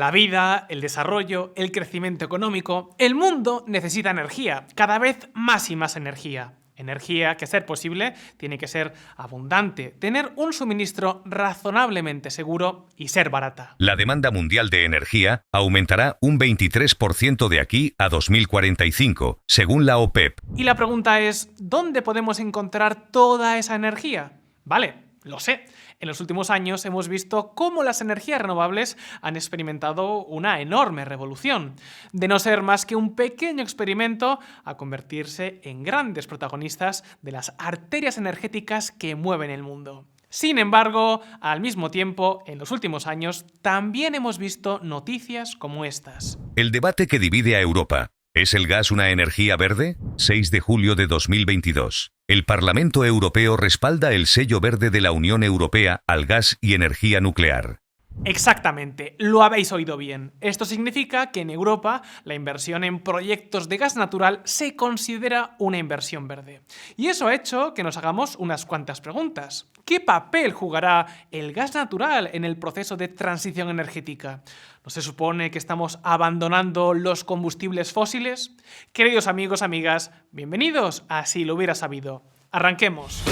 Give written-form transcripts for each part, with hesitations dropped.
La vida, el desarrollo, el crecimiento económico, el mundo necesita energía, cada vez más y más energía. Energía que, a ser posible, tiene que ser abundante, tener un suministro razonablemente seguro y ser barata. La demanda mundial de energía aumentará un 23% de aquí a 2045, según la OPEP. Y la pregunta es, ¿dónde podemos encontrar toda esa energía? Vale, lo sé. En los últimos años hemos visto cómo las energías renovables han experimentado una enorme revolución. De no ser más que un pequeño experimento, a convertirse en grandes protagonistas de las arterias energéticas que mueven el mundo. Sin embargo, al mismo tiempo, en los últimos años, también hemos visto noticias como estas. El debate que divide a Europa. ¿Es el gas una energía verde? 6 de julio de 2022. El Parlamento Europeo respalda el sello verde de la Unión Europea al gas y energía nuclear. Exactamente, lo habéis oído bien. Esto significa que en Europa la inversión en proyectos de gas natural se considera una inversión verde. Y eso ha hecho que nos hagamos unas cuantas preguntas. ¿Qué papel jugará el gas natural en el proceso de transición energética? ¿No se supone que estamos abandonando los combustibles fósiles? Queridos amigos, amigas, bienvenidos a Si lo hubiera sabido. Arranquemos.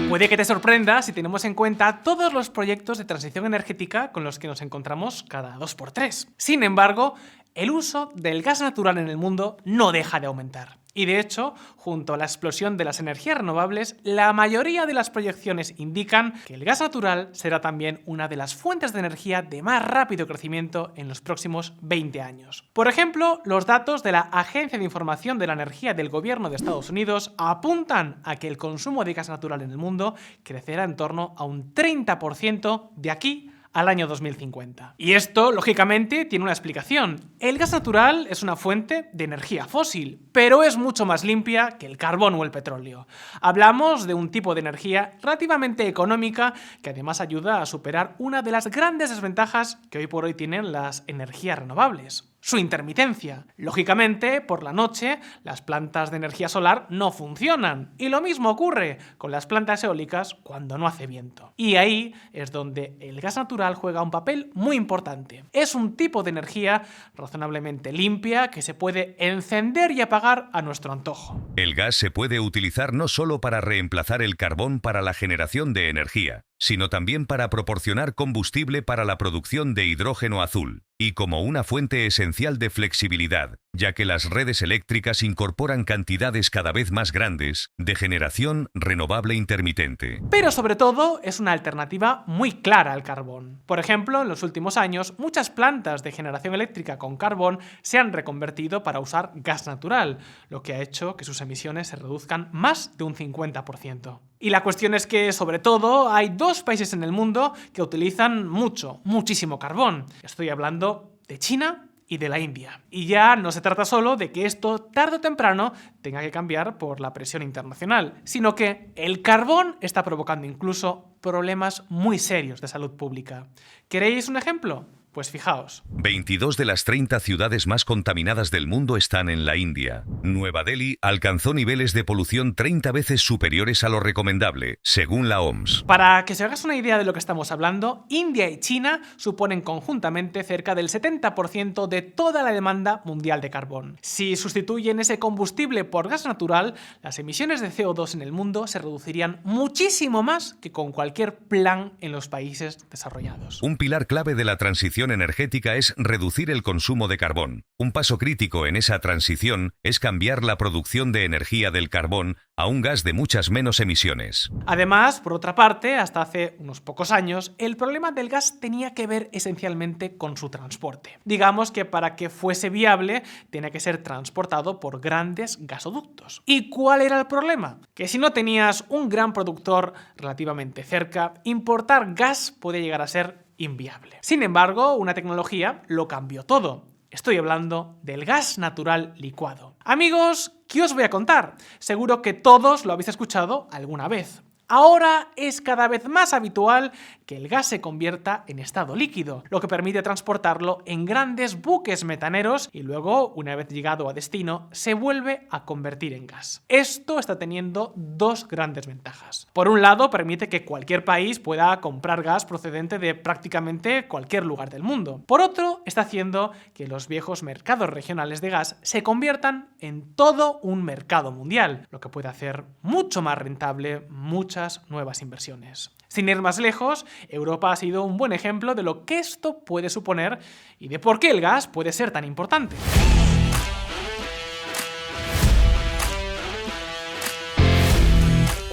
Puede que te sorprenda si tenemos en cuenta todos los proyectos de transición energética con los que nos encontramos cada 2x3. Sin embargo, el uso del gas natural en el mundo no deja de aumentar. Y de hecho, junto a la explosión de las energías renovables, la mayoría de las proyecciones indican que el gas natural será también una de las fuentes de energía de más rápido crecimiento en los próximos 20 años. Por ejemplo, los datos de la Agencia de Información de la Energía del Gobierno de Estados Unidos apuntan a que el consumo de gas natural en el mundo crecerá en torno a un 30% de aquí al año 2050. Y esto, lógicamente, tiene una explicación. El gas natural es una fuente de energía fósil, pero es mucho más limpia que el carbón o el petróleo. Hablamos de un tipo de energía relativamente económica que además ayuda a superar una de las grandes desventajas que hoy por hoy tienen las energías renovables: su intermitencia. Lógicamente, por la noche, las plantas de energía solar no funcionan. Y lo mismo ocurre con las plantas eólicas cuando no hace viento. Y ahí es donde el gas natural juega un papel muy importante. Es un tipo de energía razonablemente limpia que se puede encender y apagar a nuestro antojo. El gas se puede utilizar no solo para reemplazar el carbón para la generación de energía, sino también para proporcionar combustible para la producción de hidrógeno azul, y como una fuente esencial de flexibilidad, ya que las redes eléctricas incorporan cantidades cada vez más grandes de generación renovable intermitente. Pero sobre todo es una alternativa muy clara al carbón. Por ejemplo, en los últimos años, muchas plantas de generación eléctrica con carbón se han reconvertido para usar gas natural, lo que ha hecho que sus emisiones se reduzcan más de un 50%. Y la cuestión es que, sobre todo, hay dos países en el mundo que utilizan muchísimo carbón. Estoy hablando de China y de la India. Y ya no se trata solo de que esto tarde o temprano tenga que cambiar por la presión internacional, sino que el carbón está provocando incluso problemas muy serios de salud pública. ¿Queréis un ejemplo? Pues fijaos. 22 de las 30 ciudades más contaminadas del mundo están en la India. Nueva Delhi alcanzó niveles de polución 30 veces superiores a lo recomendable, según la OMS. Para que se hagas una idea de lo que estamos hablando, India y China suponen conjuntamente cerca del 70% de toda la demanda mundial de carbón. Si sustituyen ese combustible por gas natural, las emisiones de CO2 en el mundo se reducirían muchísimo más que con cualquier plan en los países desarrollados. Un pilar clave de la transición energética es reducir el consumo de carbón. Un paso crítico en esa transición es cambiar la producción de energía del carbón a un gas de muchas menos emisiones. Además, por otra parte, hasta hace unos pocos años, el problema del gas tenía que ver esencialmente con su transporte. Digamos que para que fuese viable, tenía que ser transportado por grandes gasoductos. ¿Y cuál era el problema? Que si no tenías un gran productor relativamente cerca, importar gas podía llegar a ser inviable. Sin embargo, una tecnología lo cambió todo. Estoy hablando del gas natural licuado. Amigos, ¿qué os voy a contar? Seguro que todos lo habéis escuchado alguna vez. Ahora es cada vez más habitual que el gas se convierta en estado líquido, lo que permite transportarlo en grandes buques metaneros y luego, una vez llegado a destino, se vuelve a convertir en gas. Esto está teniendo dos grandes ventajas. Por un lado, permite que cualquier país pueda comprar gas procedente de prácticamente cualquier lugar del mundo. Por otro, está haciendo que los viejos mercados regionales de gas se conviertan en todo un mercado mundial, lo que puede hacer mucho más rentable muchas nuevas inversiones. Sin ir más lejos, Europa ha sido un buen ejemplo de lo que esto puede suponer y de por qué el gas puede ser tan importante.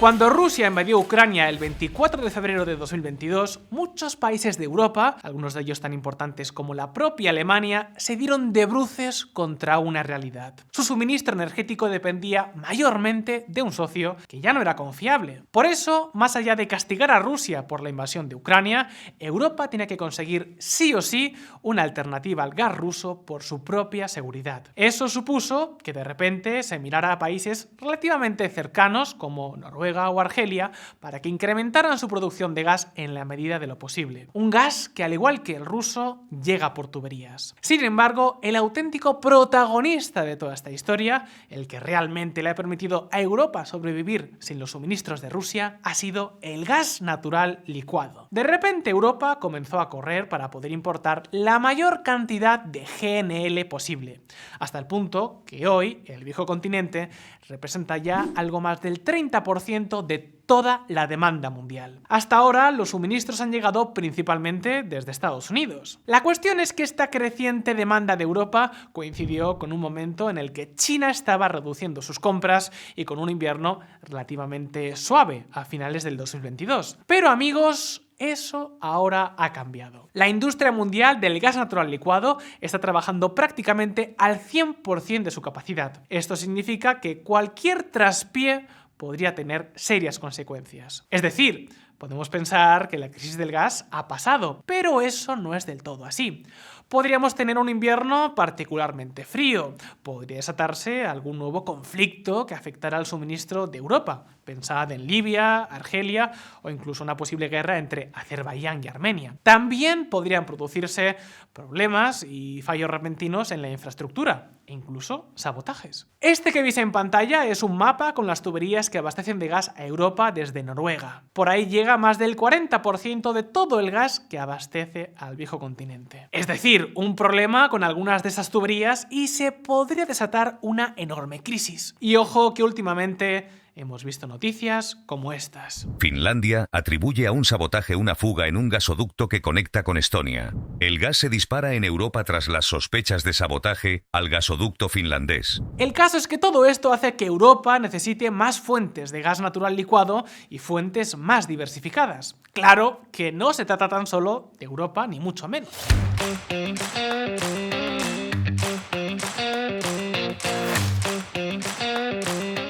Cuando Rusia invadió Ucrania el 24 de febrero de 2022, muchos países de Europa, algunos de ellos tan importantes como la propia Alemania, se dieron de bruces contra una realidad. Su suministro energético dependía mayormente de un socio que ya no era confiable. Por eso, más allá de castigar a Rusia por la invasión de Ucrania, Europa tenía que conseguir sí o sí una alternativa al gas ruso por su propia seguridad. Eso supuso que de repente se mirara a países relativamente cercanos como Noruega o Argelia para que incrementaran su producción de gas en la medida de lo posible. Un gas que, al igual que el ruso, llega por tuberías. Sin embargo, el auténtico protagonista de toda esta historia, el que realmente le ha permitido a Europa sobrevivir sin los suministros de Rusia, ha sido el gas natural licuado. De repente Europa comenzó a correr para poder importar la mayor cantidad de GNL posible, hasta el punto que hoy el viejo continente representa ya algo más del 30% de toda la demanda mundial. Hasta ahora, los suministros han llegado principalmente desde Estados Unidos. La cuestión es que esta creciente demanda de Europa coincidió con un momento en el que China estaba reduciendo sus compras y con un invierno relativamente suave a finales del 2022. Pero amigos, eso ahora ha cambiado. La industria mundial del gas natural licuado está trabajando prácticamente al 100% de su capacidad. Esto significa que cualquier traspié podría tener serias consecuencias. Es decir, podemos pensar que la crisis del gas ha pasado, pero eso no es del todo así. Podríamos tener un invierno particularmente frío, podría desatarse algún nuevo conflicto que afectara al suministro de Europa. Pensad en Libia, Argelia o incluso una posible guerra entre Azerbaiyán y Armenia. También podrían producirse problemas y fallos repentinos en la infraestructura e incluso sabotajes. Este que veis en pantalla es un mapa con las tuberías que abastecen de gas a Europa desde Noruega. Por ahí llega más del 40% de todo el gas que abastece al viejo continente. Es decir, un problema con algunas de esas tuberías y se podría desatar una enorme crisis. Y ojo que últimamente hemos visto noticias como estas. Finlandia atribuye a un sabotaje una fuga en un gasoducto que conecta con Estonia. El gas se dispara en Europa tras las sospechas de sabotaje al gasoducto finlandés. El caso es que todo esto hace que Europa necesite más fuentes de gas natural licuado y fuentes más diversificadas. Claro que no se trata tan solo de Europa, ni mucho menos.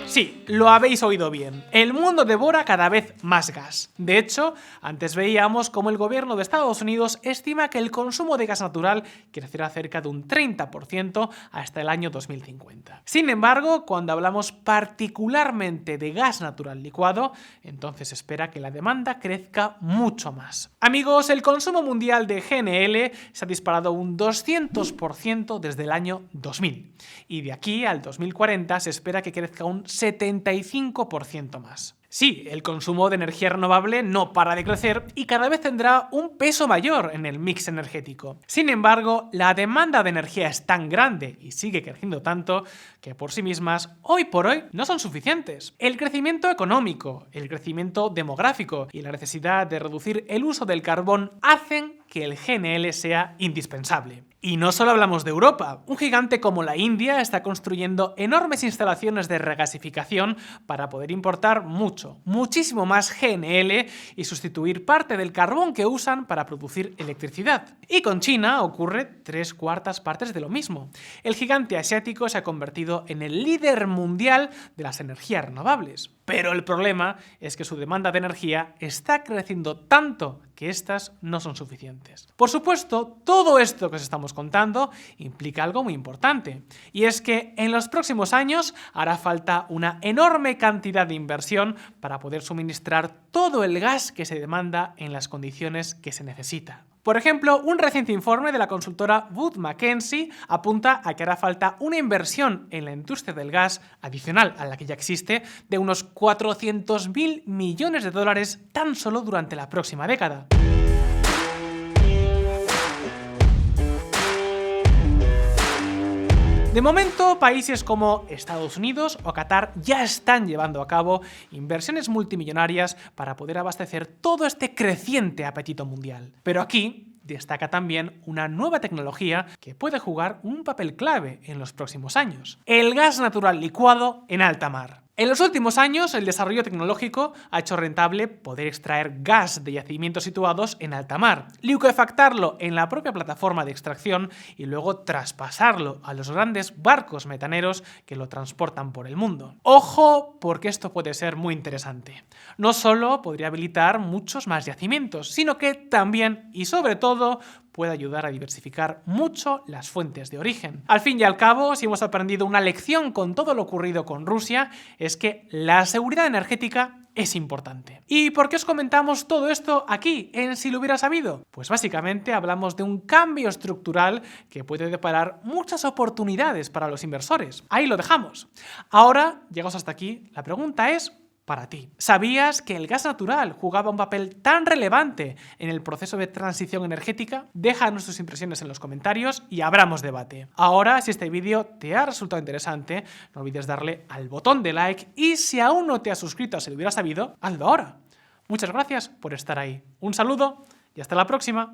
Sí, lo habéis oído bien. El mundo devora cada vez más gas. De hecho, antes veíamos cómo el gobierno de Estados Unidos estima que el consumo de gas natural crecerá cerca de un 30% hasta el año 2050. Sin embargo, cuando hablamos particularmente de gas natural licuado, entonces se espera que la demanda crezca mucho más. Amigos, el consumo mundial de GNL se ha disparado un 200% desde el año 2000. Y de aquí al 2040 se espera que crezca un 75% más. Sí, el consumo de energía renovable no para de crecer y cada vez tendrá un peso mayor en el mix energético. Sin embargo, la demanda de energía es tan grande y sigue creciendo tanto que por sí mismas, hoy por hoy, no son suficientes. El crecimiento económico, el crecimiento demográfico y la necesidad de reducir el uso del carbón hacen que el GNL sea indispensable. Y no solo hablamos de Europa. Un gigante como la India está construyendo enormes instalaciones de regasificación para poder importar muchísimo más GNL y sustituir parte del carbón que usan para producir electricidad. Y con China ocurre 3/4 partes de lo mismo. El gigante asiático se ha convertido en el líder mundial de las energías renovables. Pero el problema es que su demanda de energía está creciendo tanto que estas no son suficientes. Por supuesto, todo esto que os estamos contando implica algo muy importante, y es que en los próximos años hará falta una enorme cantidad de inversión para poder suministrar todo el gas que se demanda en las condiciones que se necesita. Por ejemplo, un reciente informe de la consultora Wood Mackenzie apunta a que hará falta una inversión en la industria del gas adicional a la que ya existe de unos 400.000 millones de dólares tan solo durante la próxima década. De momento, países como Estados Unidos o Qatar ya están llevando a cabo inversiones multimillonarias para poder abastecer todo este creciente apetito mundial. Pero aquí destaca también una nueva tecnología que puede jugar un papel clave en los próximos años: el gas natural licuado en alta mar. En los últimos años, el desarrollo tecnológico ha hecho rentable poder extraer gas de yacimientos situados en alta mar, liquefactarlo en la propia plataforma de extracción y luego traspasarlo a los grandes barcos metaneros que lo transportan por el mundo. Ojo, porque esto puede ser muy interesante. No solo podría habilitar muchos más yacimientos, sino que también y sobre todo puede ayudar a diversificar mucho las fuentes de origen. Al fin y al cabo, si hemos aprendido una lección con todo lo ocurrido con Rusia, es que la seguridad energética es importante. ¿Y por qué os comentamos todo esto aquí, en Si lo hubiera sabido? Pues básicamente hablamos de un cambio estructural que puede deparar muchas oportunidades para los inversores. Ahí lo dejamos. Ahora, llegados hasta aquí, la pregunta es para ti. ¿Sabías que el gas natural jugaba un papel tan relevante en el proceso de transición energética? Déjanos tus impresiones en los comentarios y abramos debate. Ahora, si este vídeo te ha resultado interesante, no olvides darle al botón de like y si aún no te has suscrito a Si lo hubiera sabido, hazlo ahora. Muchas gracias por estar ahí. Un saludo y hasta la próxima.